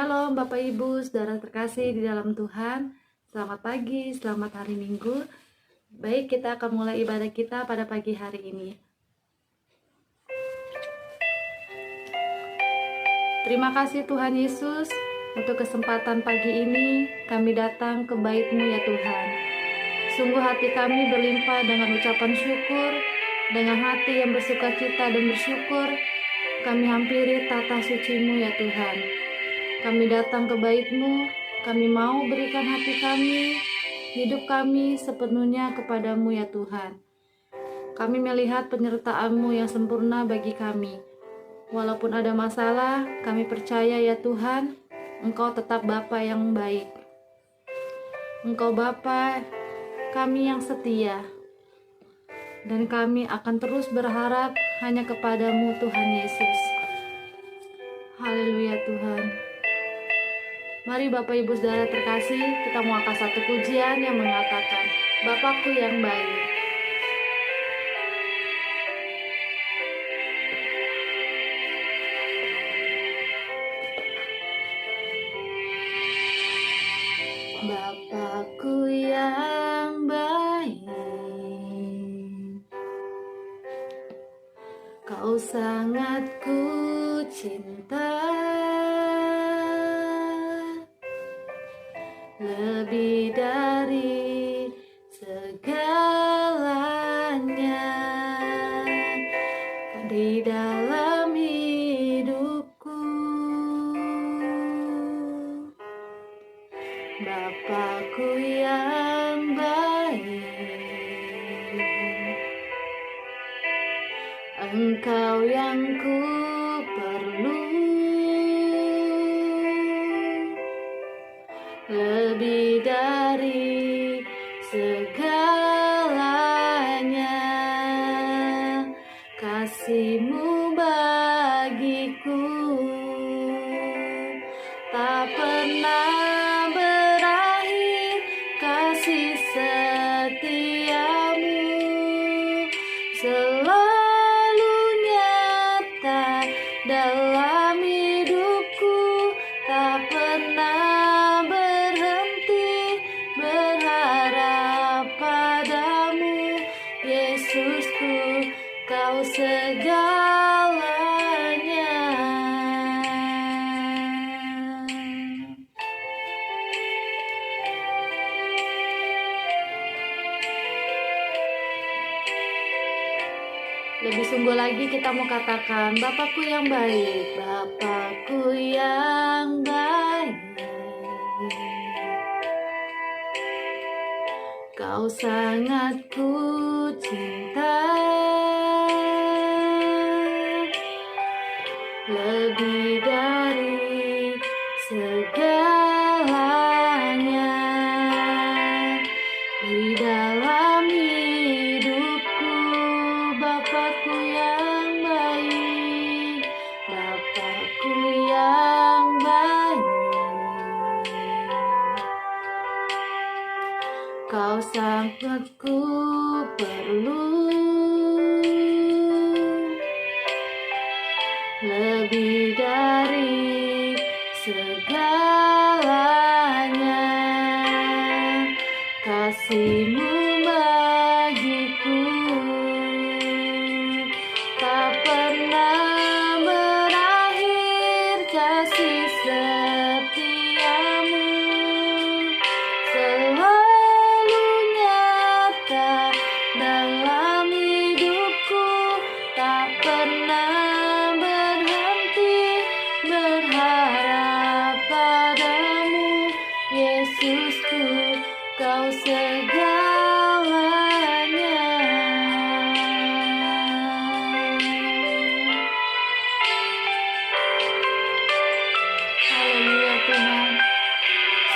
Shalom Bapak Ibu, saudara terkasih di dalam Tuhan. Selamat pagi, selamat hari Minggu. Baik, kita akan mulai ibadah kita pada pagi hari ini. Terima kasih Tuhan Yesus, untuk kesempatan pagi ini kami datang ke bait-Mu ya Tuhan. Sungguh hati kami berlimpah dengan ucapan syukur, dengan hati yang bersukacita dan bersyukur, kami hampiri tata suci-Mu ya Tuhan. Kami datang ke bait-Mu, kami mau berikan hati kami, hidup kami sepenuhnya kepadamu ya Tuhan. Kami melihat penyertaan-Mu yang sempurna bagi kami. Walaupun ada masalah, kami percaya ya Tuhan, Engkau tetap Bapa yang baik. Engkau Bapa kami yang setia. Dan kami akan terus berharap hanya kepadamu Tuhan Yesus. Haleluya Tuhan. Mari Bapak Ibu Saudara terkasih, kita mau angkat satu pujian yang mengatakan, Bapakku yang baik. Bapakku yang baik, Kau sangat ku cinta, lebih dari segalanya di dalam hidupku. Bapakku yang baik, Engkau yang ku perlu, lebih dari segalanya, kasih-Mu bagiku tak pernah berakhir, kasih setia-Mu selalu nyata dalam hidupku, tak pernah berhenti berharap padamu, Yesusku, Kau segalanya. Lebih sungguh lagi kita mau katakan, Bapakku yang baik, Bapakku yang baik, Kau sangat ku cinta, lebih dari segalanya di dalam hidupku. Bapakku yang baik, Bapakku yang baik, Kau sangat ku perlu, lebih dari segalanya, kasih-Mu bagiku tak pernah berakhir, kasih setia-Mu selalu nyata dalam hidupku, tak pernah berhenti berharap padamu, Yesusku, Kau segalanya. Haleluya Tuhan.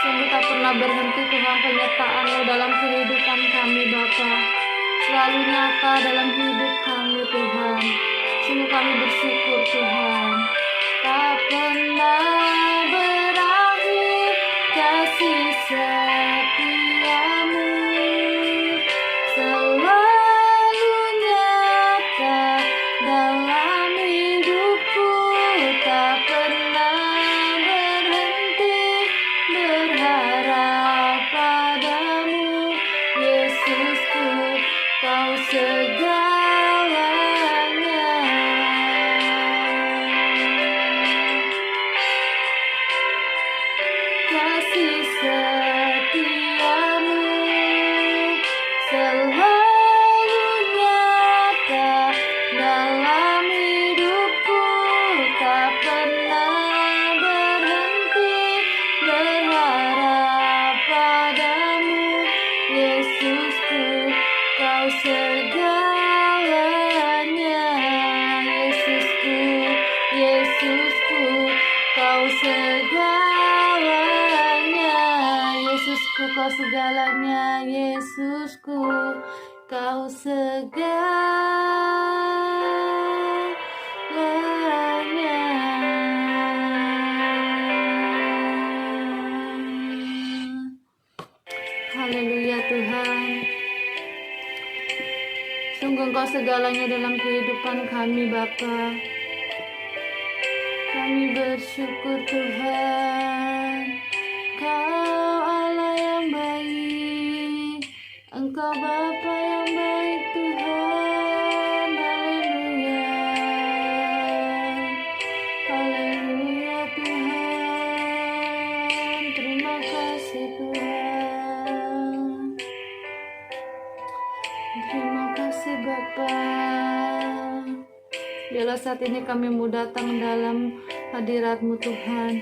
Sungguh tak pernah berhenti Tuhan penyertaan-Mu dalam kehidupan kami Bapa. Selalu nyata dalam hidup kami Tuhan. Sungguh kami bersyukur Tuhan. Tak pernah berakhir kasih setia-Mu selalu nyata dalam hidupku, tak pernah berhenti kasih setiamu selalu nyata dalam hidupku, tak pernah berhenti berharap padamu. Yesusku, kau segalanya. Yesusku, Yesusku, kau segalanya. Yesusku, kau segalanya. Yesusku, kau segalanya. Haleluya Tuhan. Sungguh Engkau segalanya dalam kehidupan kami Bapa. Kami bersyukur Tuhan. Kau Allah yang baik, Engkau Bapa yang baik Tuhan. Haleluya. Haleluya Tuhan. Terima kasih Tuhan. Terima kasih Bapa. Biarlah saat ini kami mau datang dalam hadirat-Mu Tuhan.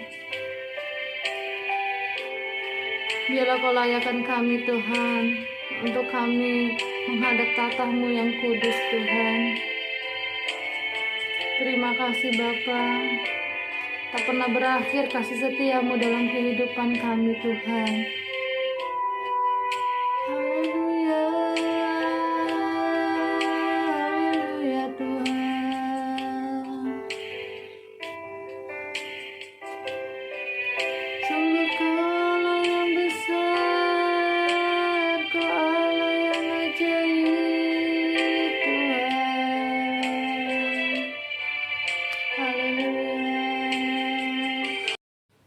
Biarlah Kau layakan kami Tuhan, untuk kami menghadap tatah-Mu yang kudus Tuhan. Terima kasih Bapa. Tak pernah berakhir kasih setia-Mu dalam kehidupan kami Tuhan. Haleluya. Haleluya Tuhan. Sungguh Kau Allah yang besar, Kau Allah yang ajaib Tuhan. Haleluya.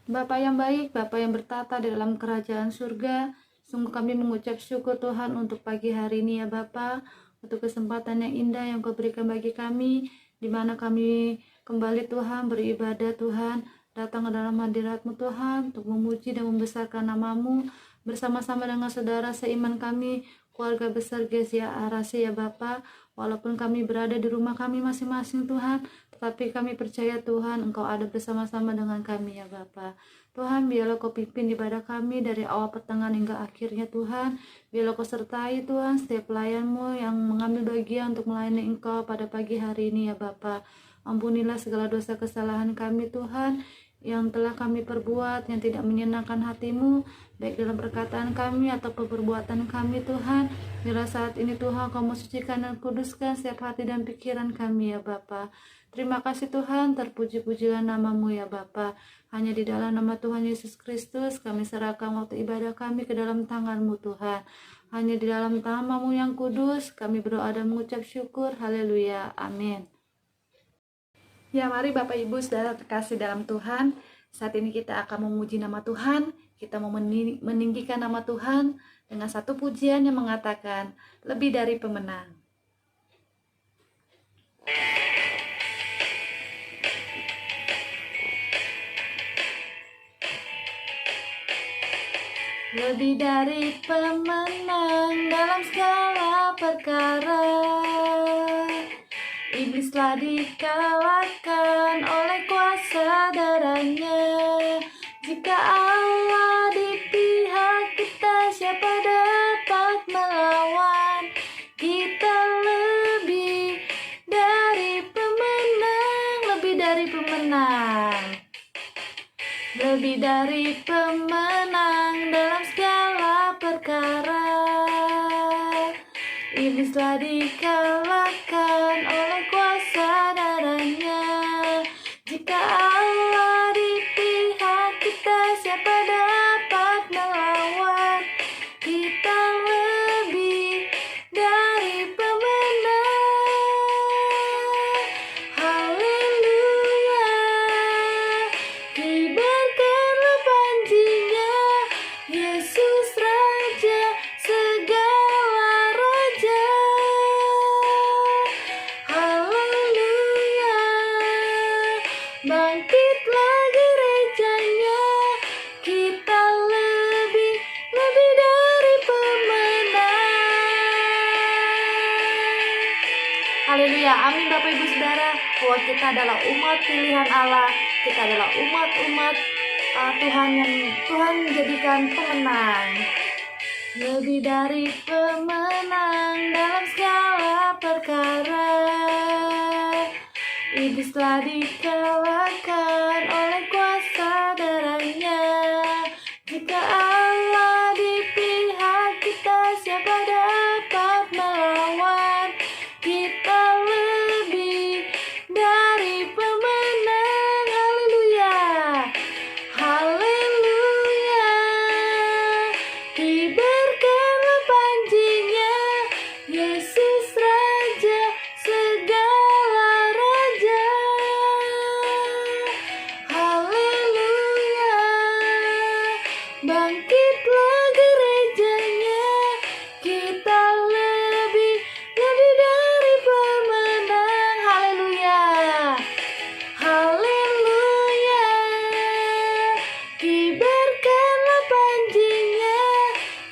Bapa yang baik, Bapa yang bertata di dalam kerajaan surga, sungguh kami mengucap syukur Tuhan untuk pagi hari ini ya Bapa, untuk kesempatan yang indah yang Kau berikan bagi kami, di mana kami kembali Tuhan beribadah Tuhan, datang ke dalam hadirat-Mu Tuhan, untuk memuji dan membesarkan nama-Mu, bersama-sama dengan saudara seiman kami, keluarga besar Gesia Arasi ya Bapa. Walaupun kami berada di rumah kami masing-masing Tuhan, tetapi kami percaya Tuhan Engkau ada bersama-sama dengan kami ya Bapa. Tuhan, biarlah Kau pimpin ibadah kami dari awal pertengahan hingga akhirnya Tuhan. Biarlah Kau sertai Tuhan setiap pelayan-Mu yang mengambil bagian untuk melayani Engkau pada pagi hari ini ya Bapa. Ampunilah segala dosa kesalahan kami Tuhan, yang telah kami perbuat yang tidak menyenangkan hati-Mu, baik dalam perkataan kami atau perbuatan kami Tuhan. Biarlah saat ini Tuhan Kau mensucikan dan kuduskan setiap hati dan pikiran kami ya Bapa. Terima kasih Tuhan, terpuji-pujilah nama-Mu ya Bapa. Hanya di dalam nama Tuhan Yesus Kristus kami serahkan waktu ibadah kami ke dalam tangan-Mu Tuhan. Hanya di dalam nama-Mu yang kudus kami berdoa dan mengucap syukur. Haleluya, amin. Ya, mari Bapak Ibu Saudara terkasih dalam Tuhan, saat ini kita akan memuji nama Tuhan. Kita mau meninggikan nama Tuhan dengan satu pujian yang mengatakan lebih dari pemenang. Lebih dari pemenang dalam segala perkara, iblis telah dikalahkan oleh kuasa darahnya. Jika Allah di pihak kita, siapa dapat melawan? Kita lebih dari pemenang, lebih dari pemenang, lebih dari pemenang dalam segala perkara. Iblis telah dikalahkan oleh kuasa darahnya. Jika Allah di pihak kita, siapa dapat melawan? Kita lebih dari pemenang. Haleluya. Kibarkanlah panjinya, Yesus Raja segala raja. Haleluya, amin Bapak Ibu Saudara, bahwa kita adalah umat pilihan Allah, kita adalah umat-umat Tuhan yang Tuhan jadikan pemenang. Lebih dari pemenang dalam segala perkara, iblis telah dikalahkan oleh kuasa darahnya. Jika Allah di pihak kita, siapa dapat melawan? Kita lebih dari pemenang. Haleluya, haleluya. Kibarkanlah panjinya, Yesus Raja segala raja. Haleluya, bangkitlah gerejanya, kita lebih dari pemenang. Haleluya, haleluya. Kibarkanlah panjinya,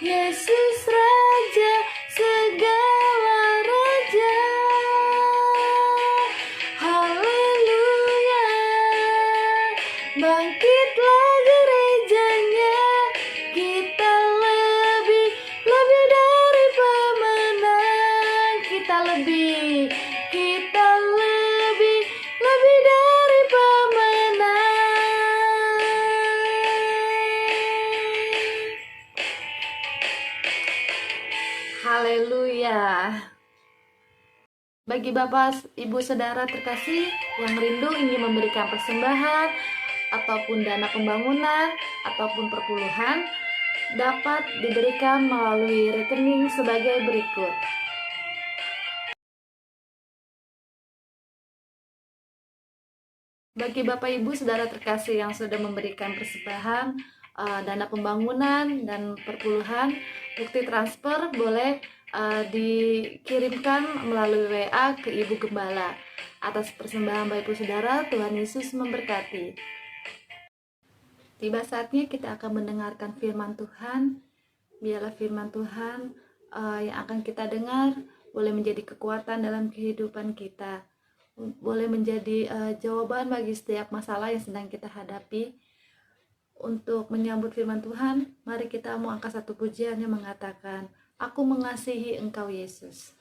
Yesus Raja segala raja. Haleluya, bangkitlah gerejanya, kita lebih dari pemenang. Kita lebih dari pemenang. Haleluya. Bagi Bapak, Ibu, Saudara terkasih yang rindu ingin memberikan persembahan ataupun dana pembangunan ataupun perpuluhan, dapat diberikan melalui rekening sebagai berikut. Bagi Bapak Ibu Saudara terkasih yang sudah memberikan persembahan, dana pembangunan dan perpuluhan, bukti transfer boleh dikirimkan melalui WA ke Ibu Gembala. Atas persembahan Bapak Ibu Saudara, Tuhan Yesus memberkati. Tiba saatnya kita akan mendengarkan firman Tuhan. Biarlah firman Tuhan yang akan kita dengar boleh menjadi kekuatan dalam kehidupan kita, boleh menjadi jawaban bagi setiap masalah yang sedang kita hadapi. Untuk menyambut firman Tuhan, mari kita mau angkat satu pujian yang mengatakan, Aku mengasihi Engkau Yesus.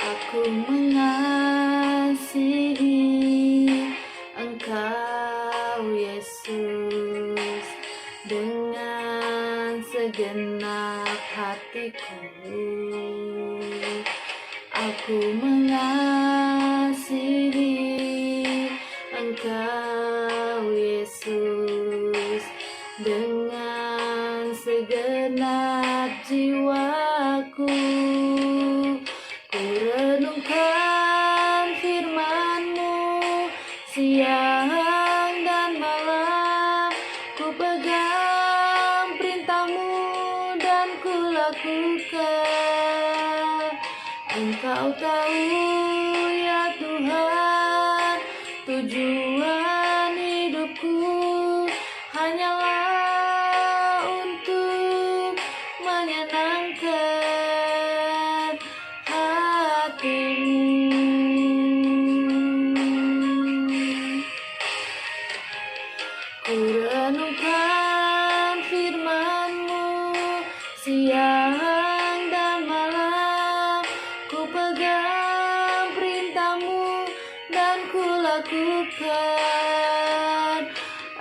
Aku mengasihi Engkau Yesus dengan segenap hatiku. Aku mengasihi Engkau Yesus dengan segenap jiwaku. Ku renungkan firman-Mu siang dan malam, ku pegang perintah-Mu dan ku lakukan. Engkau tahu ya Tuhan, tujuan hidupku hanyalah untuk menyenangkan hati-Mu. Ku renungkan firman-Mu siang dan malam, ku pegang perintah-Mu dan ku lakukan.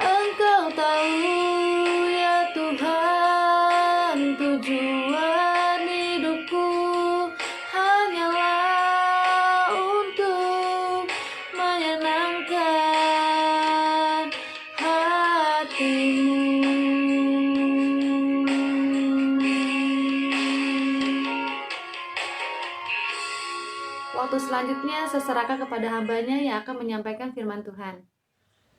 Engkau tahu ya Tuhan, tujuan hidupku hanyalah untuk menyenangkan hati-Mu. Waktu selanjutnya saya serahkan kepada hambanya yang akan menyampaikan firman Tuhan.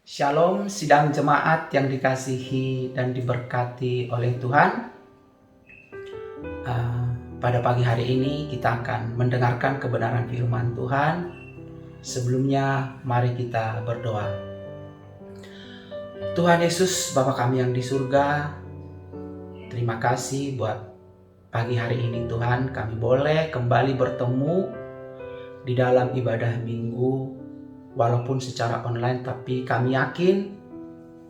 Shalom sidang jemaat yang dikasihi dan diberkati oleh Tuhan. Pada pagi hari ini kita akan mendengarkan kebenaran firman Tuhan Sebelumnya mari kita berdoa. Tuhan Yesus, Bapa kami yang di surga, terima kasih buat pagi hari ini Tuhan, kami boleh kembali bertemu di dalam ibadah minggu, walaupun secara online, tapi kami yakin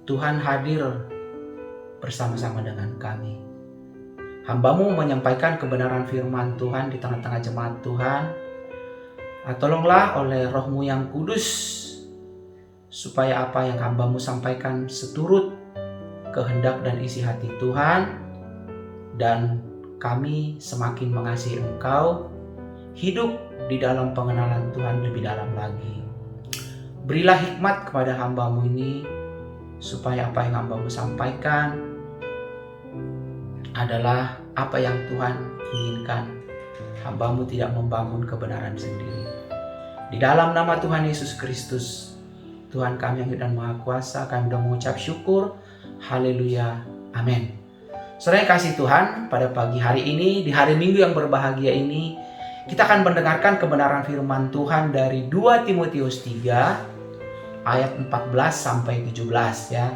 Tuhan hadir bersama-sama dengan kami. Hamba-Mu menyampaikan kebenaran firman Tuhan di tengah-tengah jemaat Tuhan. Tolonglah oleh Roh-Mu yang kudus, supaya apa yang hamba-Mu sampaikan seturut kehendak dan isi hati Tuhan, dan kami semakin mengasihi Engkau, hidup di dalam pengenalan Tuhan lebih dalam lagi. Berilah hikmat kepada hamba-Mu ini, supaya apa yang hamba-Mu sampaikan adalah apa yang Tuhan inginkan. Hamba-Mu tidak membangun kebenaran sendiri. Di dalam nama Tuhan Yesus Kristus, Tuhan kami yang hidup dan maha kuasa, kami sudah mengucap syukur. Haleluya. Amin. Saudara yang kasih Tuhan, pada pagi hari ini, di hari Minggu yang berbahagia ini, kita akan mendengarkan kebenaran firman Tuhan dari 2 Timotius 3 ayat 14 sampai 17 ya.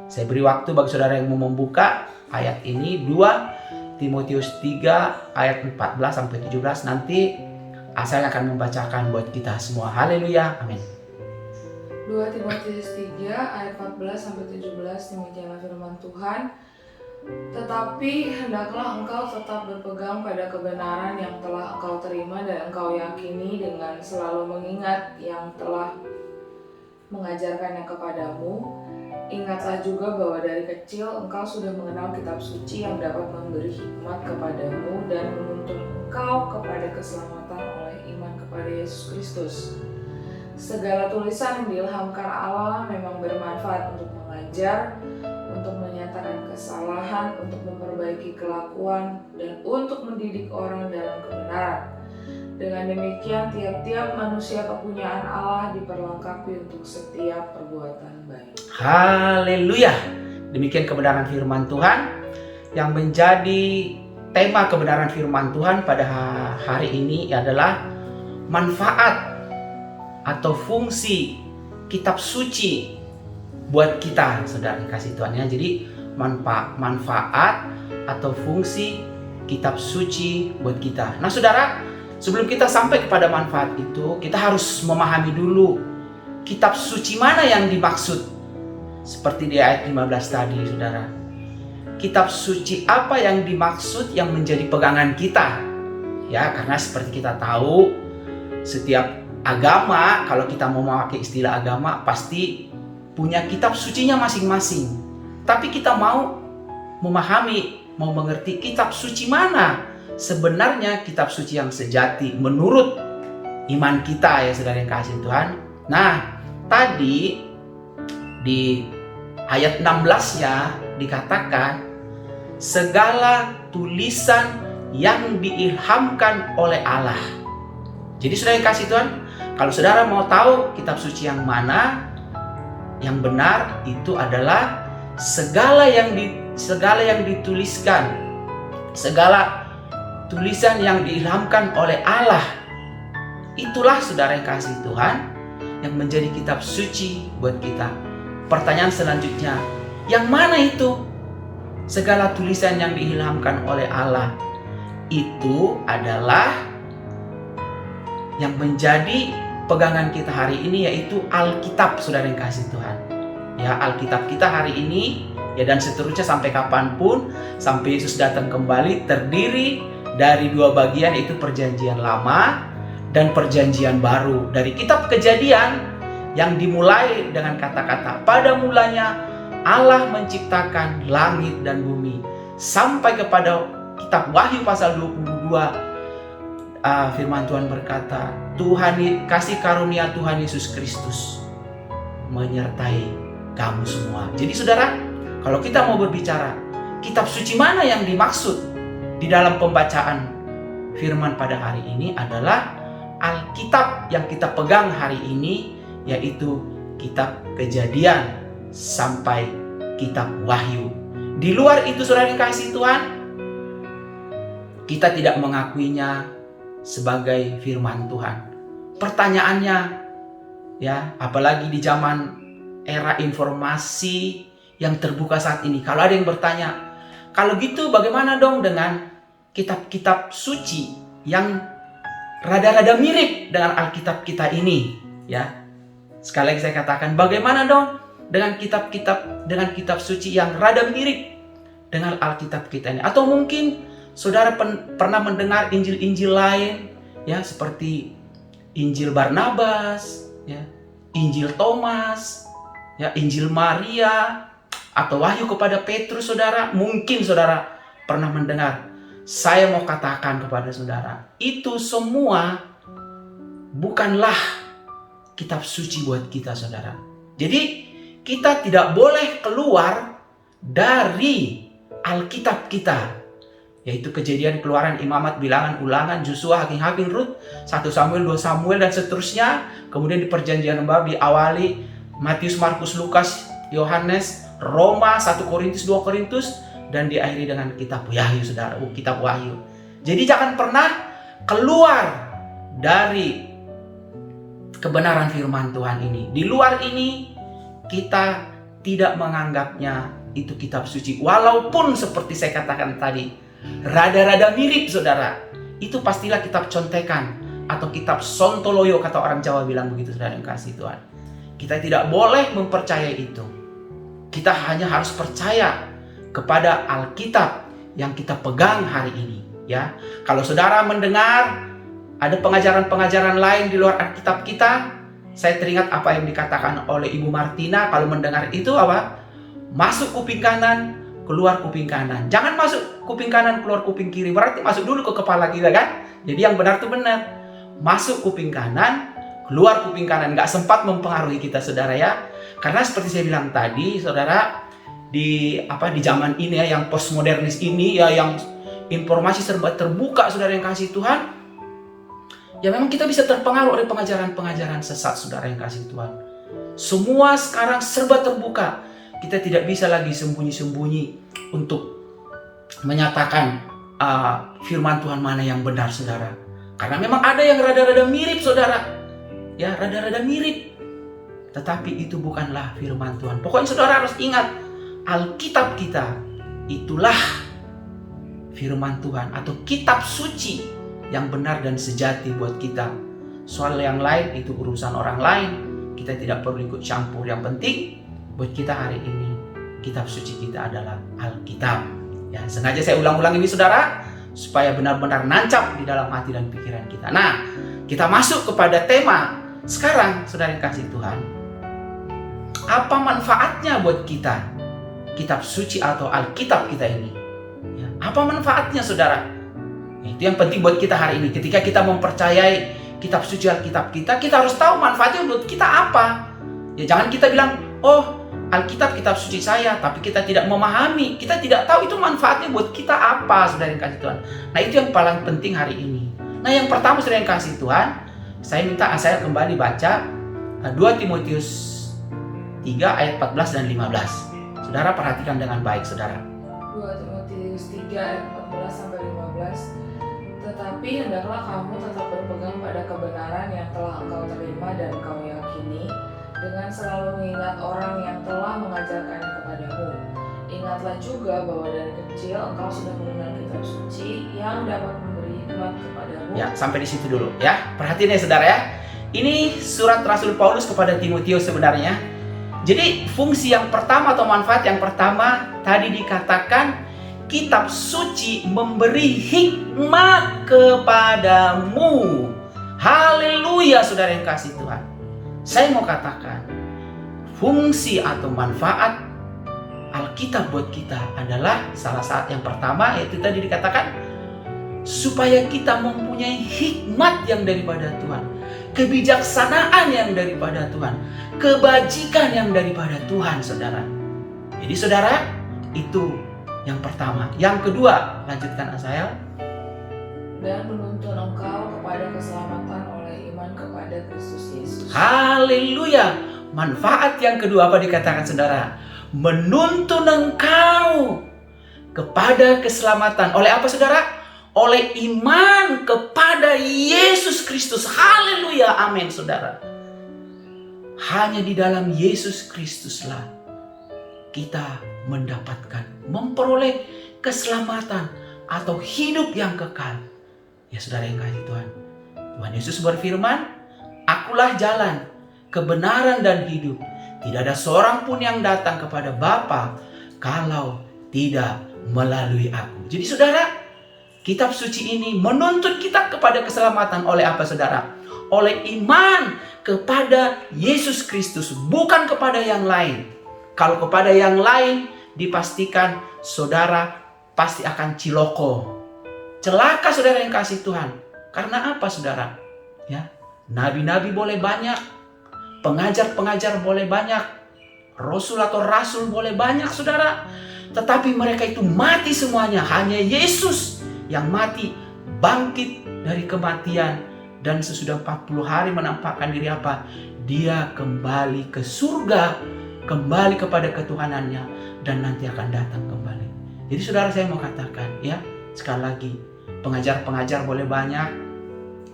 Saya beri waktu bagi saudara yang mau membuka ayat ini, 2 Timotius 3 ayat 14 sampai 17. Nanti saya akan membacakan buat kita semua. Haleluya. Amin. 2 Timotius 3 ayat 14 sampai 17. Demikianlah firman Tuhan. Tetapi hendaklah engkau tetap berpegang pada kebenaran yang telah engkau terima dan engkau yakini, dengan selalu mengingat yang telah mengajarkannya kepadamu. Ingatlah juga bahwa dari kecil engkau sudah mengenal kitab suci yang dapat memberi hikmat kepadamu dan menuntun engkau kepada keselamatan oleh iman kepada Yesus Kristus. Segala tulisan yang diilhamkan Allah memang bermanfaat untuk mengajar, untuk menyatakan kesalahan, untuk memperbaiki kelakuan, dan untuk mendidik orang dalam kebenaran. Dengan demikian, tiap-tiap manusia kepunyaan Allah diperlengkapi untuk setiap perbuatan baik. Haleluya. Demikian kebenaran firman Tuhan yang menjadi tema kebenaran firman Tuhan pada hari ini adalah manfaat atau fungsi kitab suci buat kita, saudara kasih Tuhan ya. Jadi manfaat atau fungsi kitab suci buat kita. Nah saudara, sebelum kita sampai kepada manfaat itu, kita harus memahami dulu kitab suci mana yang dimaksud. Seperti di ayat 15 tadi, saudara. Kitab suci apa yang dimaksud yang menjadi pegangan kita? Ya, karena seperti kita tahu, setiap agama, kalau kita mau memakai istilah agama, pasti punya kitab sucinya masing-masing. Tapi kita mau memahami, mau mengerti kitab suci mana sebenarnya kitab suci yang sejati menurut iman kita ya saudara yang kasih Tuhan. Nah, tadi di ayat 16-nya dikatakan segala tulisan yang diilhamkan oleh Allah. Jadi saudara yang kasih Tuhan, kalau saudara mau tahu kitab suci yang mana yang benar, itu adalah segala yang dituliskan, segala tulisan yang diilhamkan oleh Allah. Itulah saudara yang kasih Tuhan yang menjadi kitab suci buat kita. Pertanyaan selanjutnya, yang mana itu segala tulisan yang diilhamkan oleh Allah? Itu adalah yang menjadi pegangan kita hari ini, yaitu Alkitab, saudara yang kasih Tuhan. Ya, Alkitab kita hari ini ya, dan seterusnya sampai kapanpun, sampai Yesus datang kembali, terdiri dari dua bagian, yaitu perjanjian lama dan perjanjian baru. Dari kitab Kejadian yang dimulai dengan kata-kata pada mulanya Allah menciptakan langit dan bumi, sampai kepada kitab Wahyu pasal 22, firman Tuhan berkata, Tuhan kasih karunia Tuhan Yesus Kristus menyertai kamu semua. Jadi saudara, kalau kita mau berbicara kitab suci mana yang dimaksud di dalam pembacaan firman pada hari ini adalah Alkitab yang kita pegang hari ini, yaitu kitab Kejadian sampai kitab Wahyu. Di luar itu saudara yang kasih Tuhan, kita tidak mengakuinya sebagai firman Tuhan. Pertanyaannya, Ya, apalagi di zaman era informasi yang terbuka saat ini. Kalau ada yang bertanya, kalau gitu bagaimana dong dengan kitab-kitab suci yang rada-rada mirip dengan Alkitab kita ini? Ya, sekali lagi saya katakan, bagaimana dong dengan kitab suci yang rada mirip dengan Alkitab kita ini? Atau mungkin saudara pernah mendengar Injil-Injil lain, ya, seperti Injil Barnabas, ya, Injil Thomas, ya, Injil Maria, atau Wahyu kepada Petrus, saudara. Mungkin saudara pernah mendengar. Saya mau katakan kepada saudara, itu semua bukanlah kitab suci buat kita, saudara. Jadi kita tidak boleh keluar dari Alkitab kita, yaitu Kejadian, Keluaran, Imamat, Bilangan, Ulangan, Yosua, Hakim, Rut, 1 Samuel, 2 Samuel, dan seterusnya. Kemudian di Perjanjian Baru diawali Matius, Markus, Lukas, Yohanes, Roma, 1 Korintus, 2 Korintus, dan diakhiri dengan kitab Wahyu, saudara. Kitab Wahyu. Jadi jangan pernah keluar dari kebenaran firman Tuhan ini. Di luar ini kita tidak menganggapnya itu kitab suci. Walaupun seperti saya katakan tadi, rada-rada mirip, saudara. Itu pastilah kitab contekan atau kitab sontoloyo, kata orang Jawa bilang begitu, saudara yang kasih Tuhan. Kita tidak boleh mempercayai itu. Kita hanya harus percaya kepada Alkitab yang kita pegang hari ini, ya. Kalau saudara mendengar ada pengajaran-pengajaran lain di luar Alkitab kita, saya teringat apa yang dikatakan oleh Ibu Martina. Kalau mendengar itu apa? Masuk kuping kanan, keluar kuping kanan. Jangan masuk kuping kanan, keluar kuping kiri. Berarti masuk dulu ke kepala kita, kan? Jadi yang benar itu benar. Masuk kuping kanan, keluar kuping kanan. Nggak sempat mempengaruhi kita, saudara, ya. Karena seperti saya bilang tadi, saudara, di zaman ini ya, yang postmodernis ini ya, yang informasi serba terbuka, saudara yang kasih Tuhan, ya memang kita bisa terpengaruh oleh pengajaran-pengajaran sesat, saudara yang kasih Tuhan. Semua sekarang serba terbuka. Kita tidak bisa lagi sembunyi-sembunyi untuk menyatakan firman Tuhan mana yang benar, saudara. Karena memang ada yang rada-rada mirip, saudara. Ya, rada-rada mirip. Tetapi itu bukanlah firman Tuhan. Pokoknya saudara harus ingat, Alkitab kita itulah firman Tuhan atau kitab suci yang benar dan sejati buat kita. Soal yang lain itu urusan orang lain, kita tidak perlu ikut campur. Yang penting buat kita hari ini, kitab suci kita adalah Alkitab. Ya, sengaja saya ulang-ulang ini, saudara, supaya benar-benar nancap di dalam hati dan pikiran kita. Nah, kita masuk kepada tema sekarang, saudara yang kasih Tuhan. Apa manfaatnya buat kita kitab suci atau Alkitab kita ini? Ya, apa manfaatnya, saudara? Itu yang penting buat kita hari ini. Ketika kita mempercayai kitab suci Alkitab kita harus tahu manfaatnya buat kita apa. Ya, jangan kita bilang, oh, Alkitab kitab suci saya, tapi kita tidak memahami, kita tidak tahu itu manfaatnya buat kita apa, saudara yang kasih Tuhan. Nah, itu yang paling penting hari ini. Nah, yang pertama, saudara yang kasih Tuhan, saya minta saya kembali baca 2 Timotius 3 ayat 14 dan 15. Saudara perhatikan dengan baik, saudara. 2 Timotius 3 ayat 14 sampai 15. Tetapi hendaklah kamu tetap berpegang pada kebenaran yang telah engkau terima dan engkau yakini, dengan selalu mengingat orang yang telah mengajarkannya kepadamu. Ingatlah juga bahwa dari kecil engkau sudah mengenal kitab suci yang dapat memberi hikmat kepadamu. Ya, sampai di situ dulu ya. Perhatiin ya, saudara, ya. Ini surat Rasul Paulus kepada Timotius sebenarnya. Jadi fungsi yang pertama atau manfaat yang pertama tadi dikatakan, kitab suci memberi hikmat kepadamu. Haleluya, saudara yang kasih Tuhan. Saya mau katakan, fungsi atau manfaat Alkitab buat kita adalah salah satu yang pertama, yaitu tadi dikatakan supaya kita mempunyai hikmat yang daripada Tuhan, kebijaksanaan yang daripada Tuhan, kebajikan yang daripada Tuhan, saudara. Jadi saudara, itu yang pertama. Yang kedua, lanjutkan Asael. Dan menuntun engkau kepada keselamatan oleh iman kepada Kristus Yesus. Haleluya. Manfaat yang kedua apa dikatakan, saudara? Menuntun engkau kepada keselamatan. Oleh apa, saudara? Oleh iman kepada Yesus Kristus. Haleluya, amin, saudara. hanya di dalam Yesus Kristuslah kita memperoleh keselamatan atau hidup yang kekal. Ya saudara yang kasih Tuhan, Tuhan Yesus berfirman, "Akulah jalan, kebenaran dan hidup. Tidak ada seorang pun yang datang kepada Bapa kalau tidak melalui aku." Jadi saudara, kitab suci ini menuntut kita kepada keselamatan oleh apa saudara? Oleh iman kepada Yesus Kristus, bukan kepada yang lain. Kalau kepada yang lain, dipastikan saudara pasti akan ciloko. Celaka saudara yang kasih Tuhan. Karena apa saudara? Ya, nabi-nabi boleh banyak, pengajar-pengajar boleh banyak, rasul atau rasul boleh banyak saudara. Tetapi mereka itu mati semuanya. Hanya Yesus yang mati, bangkit dari kematian, dan sesudah 40 hari menampakkan diri apa? Dia kembali ke surga, kembali kepada ketuhanannya, dan nanti akan datang kembali. Jadi saudara, saya mau katakan ya, sekali lagi, pengajar-pengajar boleh banyak,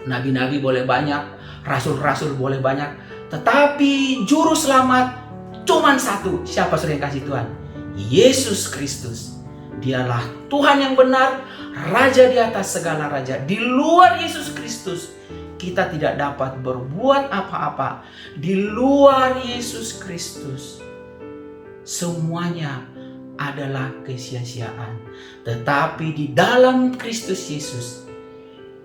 nabi-nabi boleh banyak, rasul-rasul boleh banyak, tetapi juru selamat cuman satu. Siapa saudara yang kasih Tuhan? Yesus Kristus. Dialah Tuhan yang benar, Raja di atas segala raja. Di luar Yesus Kristus kita tidak dapat berbuat apa-apa. Di luar Yesus Kristus semuanya adalah kesia-siaan. Tetapi di dalam Kristus Yesus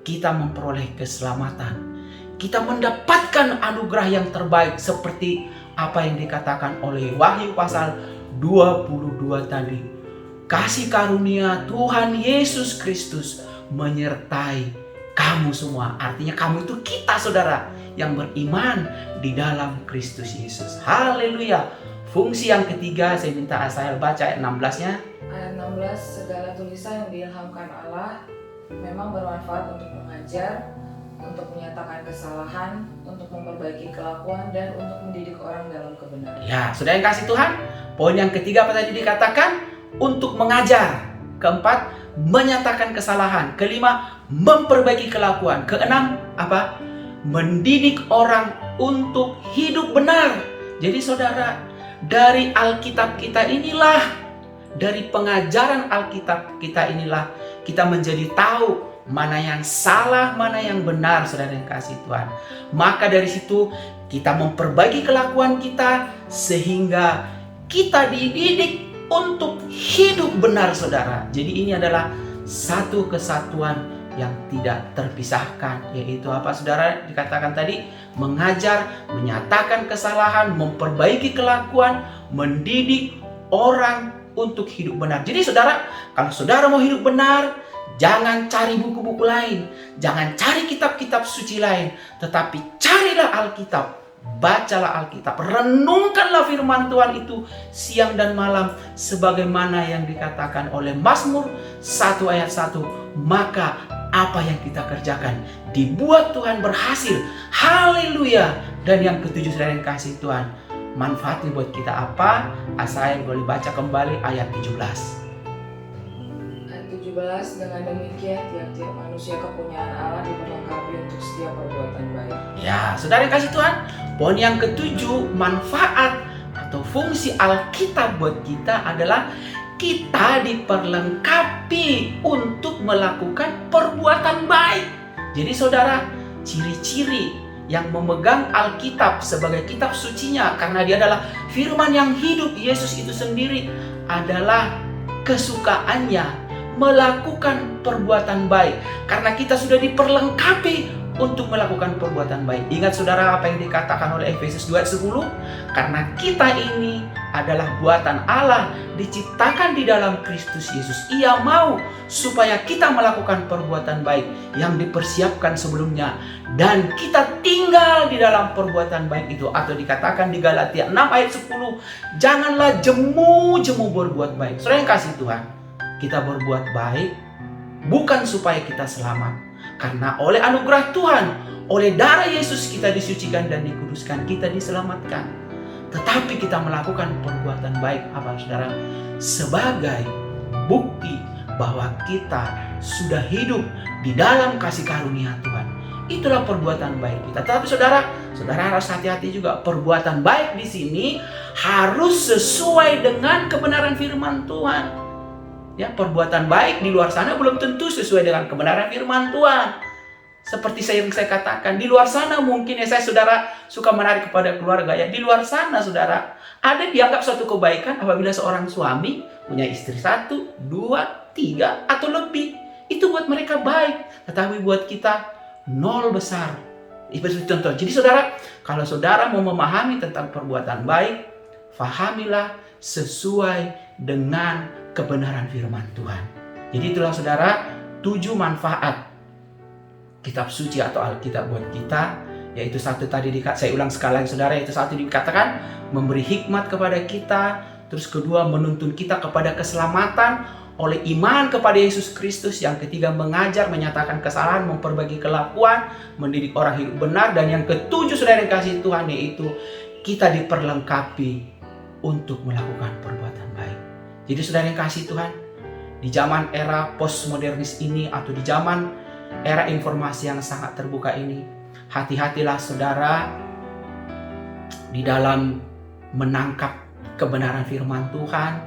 kita memperoleh keselamatan. Kita mendapatkan anugerah yang terbaik seperti apa yang dikatakan oleh Wahyu pasal 22 tadi. Kasih karunia Tuhan Yesus Kristus menyertai kamu semua. Artinya kamu itu kita saudara yang beriman di dalam Kristus Yesus. Haleluya. Fungsi yang ketiga, saya minta Asael baca ayat 16-nya. Ayat 16, segala tulisan yang diilhamkan Allah memang bermanfaat untuk mengajar, untuk menyatakan kesalahan, untuk memperbaiki kelakuan, dan untuk mendidik orang dalam kebenaran. Ya, sudah yang kasih Tuhan. Poin yang ketiga apa tadi dikatakan? Untuk mengajar. Keempat, menyatakan kesalahan. Kelima, memperbaiki kelakuan. Keenam, apa? Mendidik orang untuk hidup benar. Jadi saudara, dari Alkitab kita inilah, dari pengajaran Alkitab kita inilah, kita menjadi tahu mana yang salah, mana yang benar, saudara yang kasih Tuhan. Maka dari situ kita memperbaiki kelakuan kita sehingga kita dididik untuk hidup benar, saudara. Jadi ini adalah satu kesatuan yang tidak terpisahkan, yaitu apa saudara dikatakan tadi? Mengajar, menyatakan kesalahan, memperbaiki kelakuan, mendidik orang untuk hidup benar. Jadi saudara, kalau saudara mau hidup benar, jangan cari buku-buku lain, jangan cari kitab-kitab suci lain, tetapi carilah Alkitab. Bacalah Alkitab, renungkanlah firman Tuhan itu siang dan malam, sebagaimana yang dikatakan oleh Mazmur 1 ayat 1. Maka apa yang kita kerjakan dibuat Tuhan berhasil. Haleluya. Dan yang ketujuh, saudara yang kasih Tuhan, manfaatnya buat kita apa? Asael boleh baca kembali ayat 17. Ayat 17, dengan demikian tiap-tiap manusia kepunyaan Allah diperlengkapi untuk setiap perbuatan baik. Ya, saudara yang kasih Tuhan, poin yang ketujuh, manfaat atau fungsi Alkitab buat kita adalah kita diperlengkapi untuk melakukan perbuatan baik. Jadi saudara, ciri-ciri yang memegang Alkitab sebagai kitab sucinya, karena dia adalah firman yang hidup, Yesus itu sendiri adalah kesukaannya melakukan perbuatan baik. Karena kita sudah diperlengkapi untuk melakukan perbuatan baik. Ingat saudara apa yang dikatakan oleh Efesus 2:10? Karena kita ini adalah buatan Allah, diciptakan di dalam Kristus Yesus. Ia mau supaya kita melakukan perbuatan baik yang dipersiapkan sebelumnya, dan kita tinggal di dalam perbuatan baik itu. Atau dikatakan di Galatia 6 ayat 10, janganlah jemu-jemu berbuat baik. Saudara yang kasih Tuhan, kita berbuat baik bukan supaya kita selamat, karena oleh anugerah Tuhan, oleh darah Yesus kita disucikan dan dikuduskan, kita diselamatkan. Tetapi kita melakukan perbuatan baik apa saudara? Sebagai bukti bahwa kita sudah hidup di dalam kasih karunia Tuhan. Itulah perbuatan baik kita. Tapi saudara harus hati-hati juga. Perbuatan baik di sini harus sesuai dengan kebenaran firman Tuhan. Ya, perbuatan baik di luar sana belum tentu sesuai dengan kebenaran firman Tuhan. Seperti yang saya katakan, di luar sana mungkin ya, saya saudara suka menarik kepada keluarga ya. Di luar sana saudara, ada dianggap suatu kebaikan apabila seorang suami punya istri 1, 2, 3 atau lebih. Itu buat mereka baik. Tetapi buat kita 0 besar. Seperti contoh. Jadi saudara, kalau saudara mau memahami tentang perbuatan baik, fahamilah sesuai dengan kebenaran firman Tuhan. Jadi itulah saudara 7 manfaat kitab suci atau Alkitab buat kita, yaitu satu tadi saya ulang sekali lagi saudara, yaitu satu dikatakan memberi hikmat kepada kita, terus kedua menuntun kita kepada keselamatan oleh iman kepada Yesus Kristus, yang ketiga mengajar, menyatakan kesalahan, memperbaiki kelakuan, mendidik orang hidup benar, dan yang ketujuh saudara yang kasih Tuhan, yaitu kita diperlengkapi untuk melakukan perbuatan baik. Jadi saudara yang kasih Tuhan, di zaman era postmodernis ini atau di zaman era informasi yang sangat terbuka ini, hati-hatilah saudara di dalam menangkap kebenaran firman Tuhan.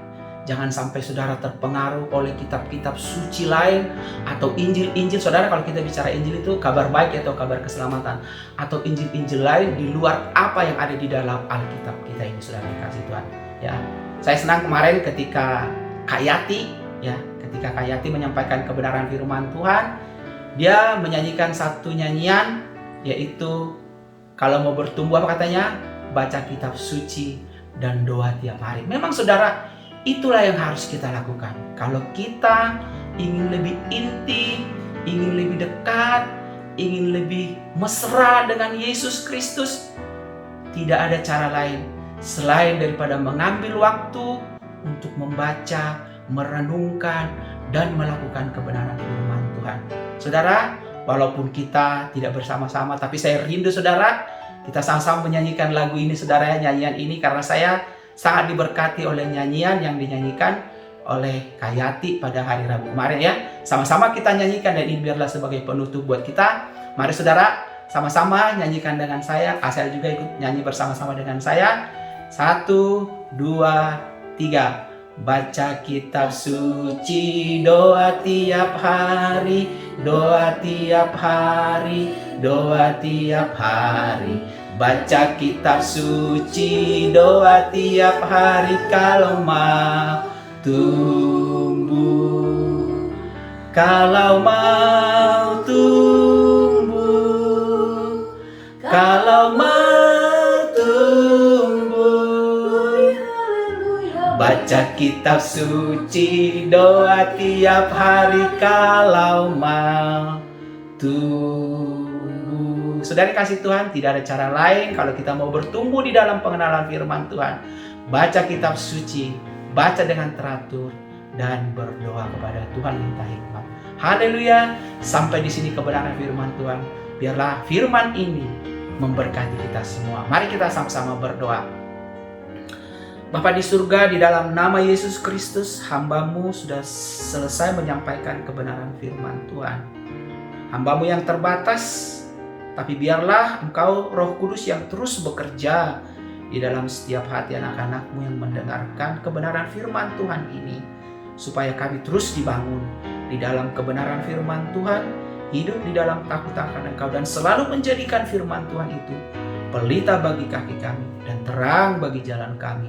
Jangan sampai saudara terpengaruh oleh kitab-kitab suci lain atau Injil-Injil. Saudara, kalau kita bicara Injil itu kabar baik atau kabar keselamatan, atau Injil-Injil lain di luar apa yang ada di dalam Alkitab kita ini, saudara yang kasih Tuhan. Ya, saya senang kemarin ketika Kak Yati menyampaikan kebenaran firman Tuhan. Dia menyanyikan satu nyanyian, yaitu kalau mau bertumbuh apa katanya? Baca kitab suci dan doa tiap hari. Memang saudara, itulah yang harus kita lakukan. Kalau kita ingin lebih inti, ingin lebih dekat, ingin lebih mesra dengan Yesus Kristus, tidak ada cara lain selain daripada mengambil waktu untuk membaca, merenungkan, dan melakukan kebenaran firman Tuhan. Saudara, walaupun kita tidak bersama-sama, tapi saya rindu saudara, kita sama-sama menyanyikan lagu ini saudara, nyanyian ini, karena saya sangat diberkati oleh nyanyian yang dinyanyikan oleh Kak Yati pada hari Rabu kemarin ya. Sama-sama kita nyanyikan, dan ini biarlah sebagai penutup buat kita. Mari saudara, sama-sama nyanyikan dengan saya. Asal juga ikut nyanyi bersama-sama dengan saya. 1, 2, 3. Baca kitab suci, doa tiap hari, doa tiap hari, doa tiap hari. Baca kitab suci, doa tiap hari, kalau mau tumbuh, kalau mau tumbuh, kalau mau baca kitab suci, doa tiap hari, kalau mau tumbuh. Saudara kasih Tuhan, tidak ada cara lain kalau kita mau bertumbuh di dalam pengenalan firman Tuhan. Baca kitab suci, baca dengan teratur, dan berdoa kepada Tuhan, minta hikmat. Haleluya. Sampai di sini kebenaran firman Tuhan. Biarlah firman ini memberkati kita semua. Mari kita sama-sama berdoa. Bapa di surga, di dalam nama Yesus Kristus, hamba-Mu sudah selesai menyampaikan kebenaran firman Tuhan. Hamba-Mu yang terbatas, tapi biarlah Engkau Roh Kudus yang terus bekerja di dalam setiap hati anak-anak-Mu yang mendengarkan kebenaran firman Tuhan ini, supaya kami terus dibangun di dalam kebenaran firman Tuhan, hidup di dalam takut akan Engkau, dan selalu menjadikan firman Tuhan itu pelita bagi kaki kami dan terang bagi jalan kami.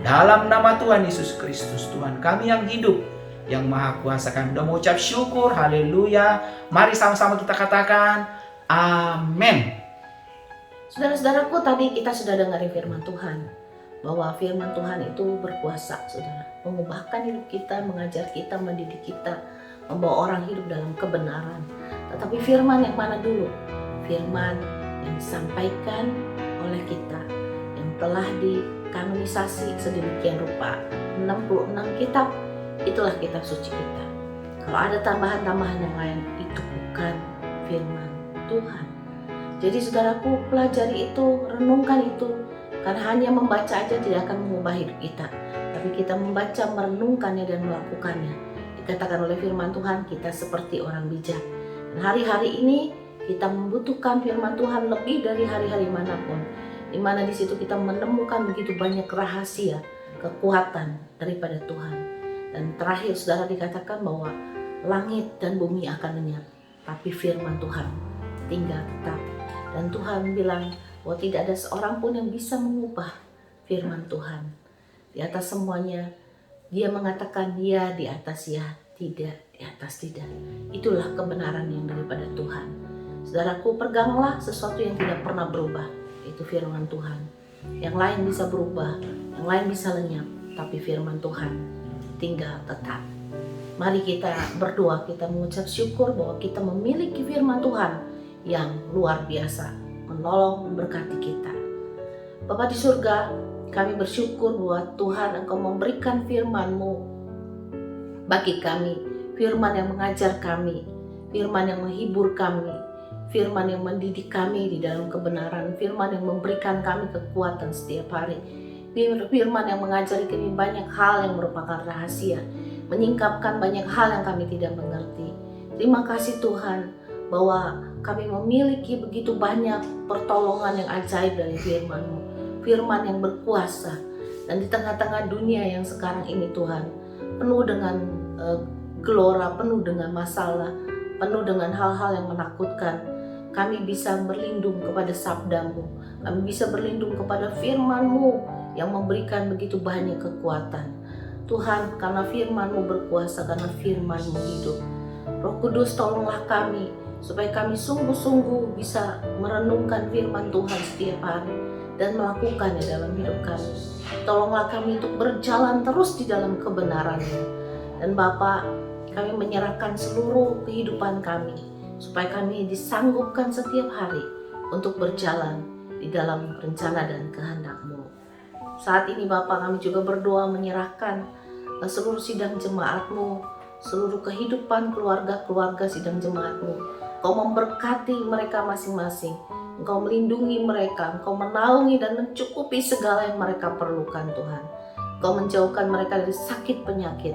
Dalam nama Tuhan Yesus Kristus, Tuhan kami yang hidup, yang maha kuasa, kami sudah mengucap syukur. Haleluya. Mari sama-sama kita katakan amin. Saudara-saudaraku, tadi kita sudah dengarin firman Tuhan, bahwa firman Tuhan itu berkuasa, saudara, mengubahkan hidup kita, mengajar kita, mendidik kita, membawa orang hidup dalam kebenaran. Tetapi firman yang mana dulu? Firman yang disampaikan oleh kita, yang telah dikanonisasi sedemikian rupa, 66 kitab, itulah kitab suci kita. Kalau ada tambahan-tambahan yang lain, itu bukan firman Tuhan. Jadi saudaraku, pelajari itu, renungkan itu, karena hanya membaca aja tidak akan mengubah hidup kita, tapi kita membaca, merenungkannya, dan melakukannya. Dikatakan oleh firman Tuhan, kita seperti orang bijak. Dan hari-hari ini Kita membutuhkan firman Tuhan lebih dari hari-hari manapun, di mana di situ kita menemukan begitu banyak rahasia, kekuatan daripada Tuhan. Dan terakhir saudara dikatakan bahwa langit dan bumi akan lenyap, tapi firman Tuhan tinggal tetap. Dan Tuhan bilang bahwa tidak ada seorang pun yang bisa mengubah firman Tuhan. Di atas semuanya, Dia mengatakan ya di atas ya, tidak di atas tidak. Itulah kebenaran yang daripada Tuhan. Saudaraku, peganglah sesuatu yang tidak pernah berubah, itu firman Tuhan. Yang lain bisa berubah, yang lain bisa lenyap, tapi firman Tuhan tinggal tetap. Mari kita berdoa, kita mengucap syukur bahwa kita memiliki firman Tuhan yang luar biasa, menolong, memberkati kita. Bapa di surga, kami bersyukur bahwa Tuhan Engkau memberikan firman-Mu bagi kami, firman yang mengajar kami, firman yang menghibur kami, firman yang mendidik kami di dalam kebenaran, firman yang memberikan kami kekuatan setiap hari, firman yang mengajari kami banyak hal yang merupakan rahasia, menyingkapkan banyak hal yang kami tidak mengerti. Terima kasih Tuhan bahwa kami memiliki begitu banyak pertolongan yang ajaib dari firman-Mu, firman yang berkuasa. Dan di tengah-tengah dunia yang sekarang ini Tuhan, penuh dengan gelora, penuh dengan masalah, penuh dengan hal-hal yang menakutkan, kami bisa berlindung kepada sabda-Mu, kami bisa berlindung kepada firman-Mu yang memberikan begitu banyak kekuatan. Tuhan, karena firman-Mu berkuasa, karena firman-Mu hidup. Roh Kudus, tolonglah kami supaya kami sungguh-sungguh bisa merenungkan firman Tuhan setiap hari dan melakukannya dalam hidup kami. Tolonglah kami untuk berjalan terus di dalam kebenaran-Mu. Dan Bapa, kami menyerahkan seluruh kehidupan kami supaya kami disanggupkan setiap hari untuk berjalan di dalam rencana dan kehendak-Mu. Saat ini Bapa, kami juga berdoa menyerahkan seluruh sidang jemaat-Mu, seluruh kehidupan keluarga-keluarga sidang jemaat-Mu. Engkau memberkati mereka masing-masing, Engkau melindungi mereka, Engkau menaungi dan mencukupi segala yang mereka perlukan Tuhan. Engkau menjauhkan mereka dari sakit penyakit.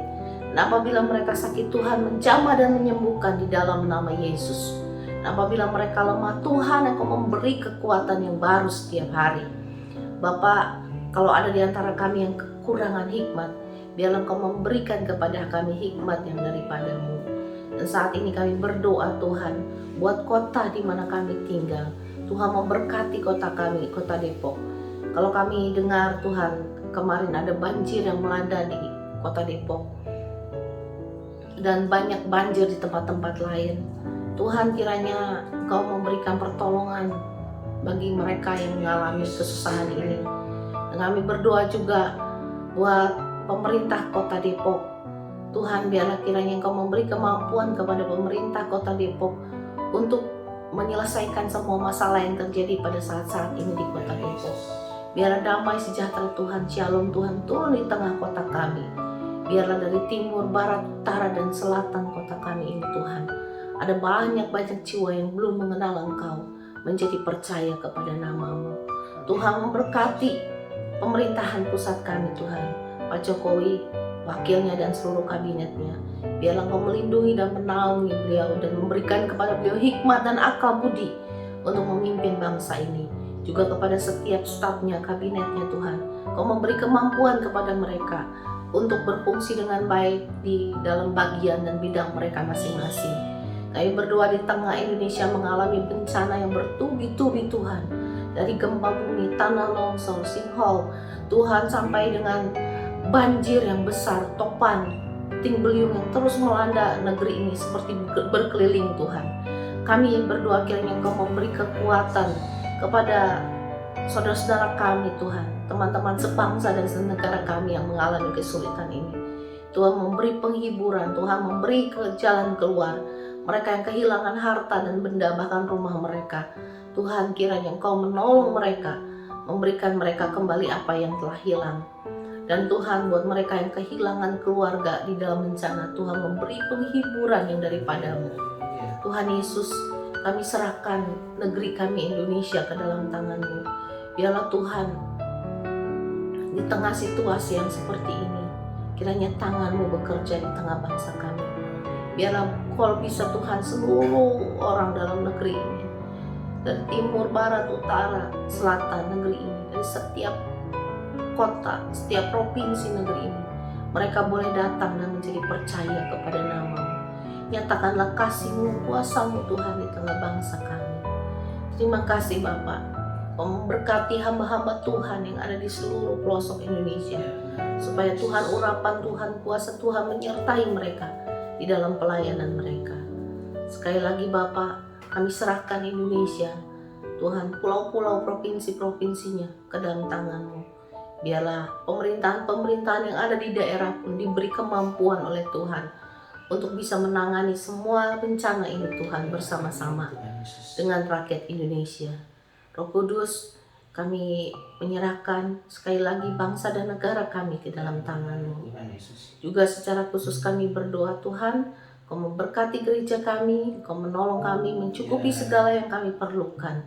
Dan apabila mereka sakit, Tuhan menjamah dan menyembuhkan di dalam nama Yesus. Dan apabila mereka lemah, Tuhan Engkau memberi kekuatan yang baru setiap hari. Bapa, kalau ada di antara kami yang kekurangan hikmat, biarlah Engkau memberikan kepada kami hikmat yang daripada-Mu. Dan saat ini kami berdoa Tuhan, buat kota di mana kami tinggal. Tuhan memberkati kota kami, kota Depok. Kalau kami dengar Tuhan, kemarin ada banjir yang melanda di kota Depok. Dan banyak banjir di tempat-tempat lain. Tuhan, kiranya Engkau memberikan pertolongan bagi mereka yang mengalami kesusahan ini. Dan kami berdoa juga buat pemerintah kota Depok. Tuhan, biarlah kiranya Engkau memberi kemampuan kepada pemerintah kota Depok untuk menyelesaikan semua masalah yang terjadi pada saat-saat ini di kota Depok. Biarlah damai sejahtera Tuhan, shalom Tuhan turun di tengah kota kami. Biarlah dari timur, barat, utara, dan selatan kota kami ini Tuhan, ada banyak jiwa yang belum mengenal Engkau, menjadi percaya kepada nama-Mu. Tuhan memberkati pemerintahan pusat kami Tuhan, Pak Jokowi, wakilnya dan seluruh kabinetnya. Biarlah Engkau melindungi dan menaungi beliau dan memberikan kepada beliau hikmat dan akal budi untuk memimpin bangsa ini. Juga kepada setiap stafnya, kabinetnya Tuhan, Engkau memberi kemampuan kepada mereka untuk berfungsi dengan baik di dalam bagian dan bidang mereka masing-masing. Kami berdoa di tengah Indonesia mengalami bencana yang bertubi-tubi Tuhan, dari gempa bumi, tanah longsor, sinkhole Tuhan, sampai dengan banjir yang besar, topan, puting beliung yang terus melanda negeri ini seperti berkeliling Tuhan. Kami berdoa kiranya Engkau memberi kekuatan kepada saudara-saudara kami Tuhan, teman-teman sebangsa dan senegara kami yang mengalami kesulitan ini. Tuhan memberi penghiburan, Tuhan memberi jalan keluar. Mereka yang kehilangan harta dan benda, bahkan rumah mereka, Tuhan kiranya Engkau menolong mereka, memberikan mereka kembali apa yang telah hilang. Dan Tuhan, buat mereka yang kehilangan keluarga di dalam bencana, Tuhan memberi penghiburan yang daripada-Mu. Tuhan Yesus, kami serahkan negeri kami Indonesia ke dalam tangan-Mu. Biarlah Tuhan, di tengah situasi yang seperti ini, kiranya tangan-Mu bekerja di tengah bangsa kami. Biarlah kalau bisa Tuhan seluruh orang dalam negeri ini, dari timur, barat, utara, selatan negeri ini, dari setiap kota, setiap provinsi negeri ini, mereka boleh datang dan menjadi percaya kepada nama-Mu. Nyatakanlah kasih-Mu, kuasa-Mu Tuhan di tengah bangsa kami. Terima kasih Bapak, memberkati hamba-hamba Tuhan yang ada di seluruh pelosok Indonesia, supaya Tuhan, urapan Tuhan, kuasa Tuhan menyertai mereka di dalam pelayanan mereka. Sekali lagi Bapak, kami serahkan Indonesia, Tuhan, pulau-pulau, provinsi-provinsinya ke dalam tangan-Mu. Biarlah pemerintahan-pemerintahan yang ada di daerah pun diberi kemampuan oleh Tuhan untuk bisa menangani semua bencana ini Tuhan bersama-sama dengan rakyat Indonesia. Roh Kudus, kami menyerahkan sekali lagi bangsa dan negara kami ke dalam tangan-Mu. Juga secara khusus kami berdoa Tuhan, Kau memberkati gereja kami, Kau menolong kami mencukupi segala yang kami perlukan.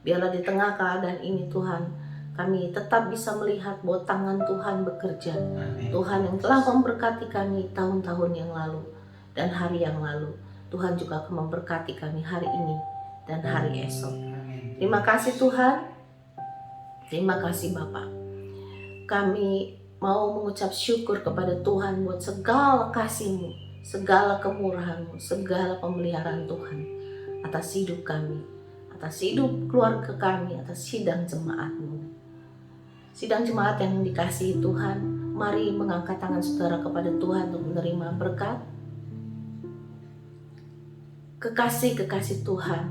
Biarlah di tengah keadaan ini Tuhan, kami tetap bisa melihat bahwa tangan Tuhan bekerja. Tuhan yang telah memberkati kami tahun-tahun yang lalu dan hari yang lalu, Tuhan juga akan memberkati kami hari ini dan hari esok. Terima kasih Tuhan, terima kasih Bapak. Kami mau mengucap syukur kepada Tuhan buat segala kasih-Mu, segala kemurahan-Mu, segala pemeliharaan Tuhan atas hidup kami, atas hidup keluarga kami, atas sidang jemaat-Mu. Sidang jemaat yang dikasihi Tuhan, mari mengangkat tangan saudara kepada Tuhan untuk menerima berkat. Kekasih-kekasih Tuhan,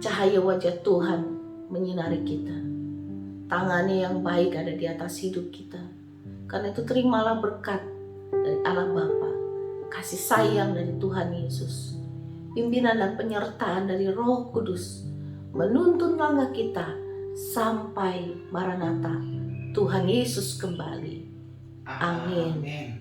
cahaya wajah Tuhan menyinari kita. Tangannya yang baik ada di atas hidup kita. Karena itu terimalah berkat dari Allah Bapa, kasih sayang dari Tuhan Yesus, pimpinan dan penyertaan dari Roh Kudus, menuntun langkah kita sampai Maranatha, Tuhan Yesus kembali. Amin.